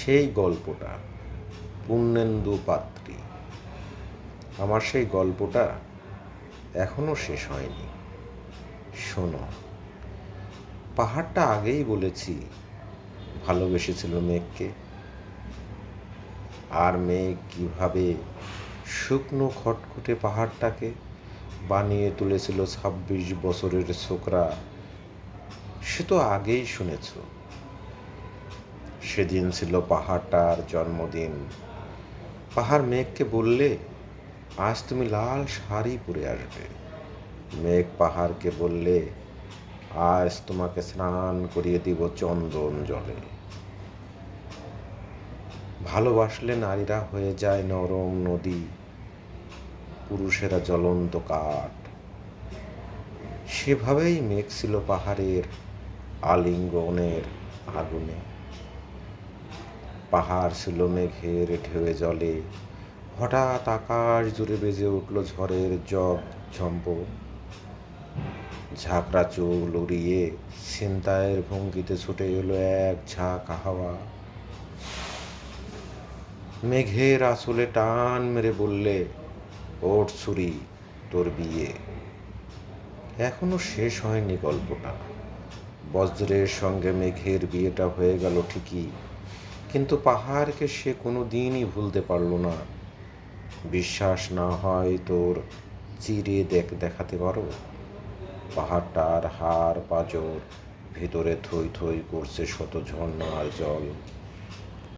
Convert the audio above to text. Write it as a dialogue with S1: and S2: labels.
S1: সেই গল্পটা, পূর্ণেন্দু পাত্রী। আমার সেই গল্পটা এখনো শেষ হয়নি। শোনো, পাহাড়টা আগেই বলেছি ভালোবেসেছিল মেঘকে, আর মেঘ কিভাবে শুকনো খটখটে পাহাড়টাকে বানিয়ে তুলেছিল ২৬ বছরের ছোকরা, সে তো আগেই শুনেছ। সেদিন ছিল পাহাড়টার জন্মদিন। পাহাড় মেঘকে বললে, আজ তুমি লাল শাড়ি পরে আসবে। মেঘ পাহাড়কে বললে, আজ তোমাকে স্নান করিয়ে দিব চন্দন জলে। ভালোবাসলে নারীরা হয়ে যায় নরম নদী, পুরুষেরা জ্বলন্ত কাঠ। সেভাবেই মেঘ ছিল পাহাড়ের আলিঙ্গনের আগুনে। পাহাড় ছিল মেঘের ঢেউয়ে জলে। হঠাৎ আকাশ জুড়ে বেজে উঠল ঝড়ের জগ ঝম্প। ঝাঁকড়া চুল উড়িয়ে ছিনতাইয়ের ভঙ্গিতে ছুটে এলো এক ঝাঁক হাওয়া। মেঘের আঁচলে টান মেরে বললে, ওঠ ছুরি, তোর বিয়ে। এখনো শেষ হয়নি গল্পটা। বজ্রের সঙ্গে মেঘের বিয়েটা হয়ে গেল ঠিকই, কিন্তু পাহাড়কে সে কোনো দিনই ভুলতে পারল না। বিশ্বাস না হয় তোর চিরে দেখাতে পারো। পাহাড়টার হাড় পাঁজর ভিতরে থই থই করছে শত ঝর্ণার জল।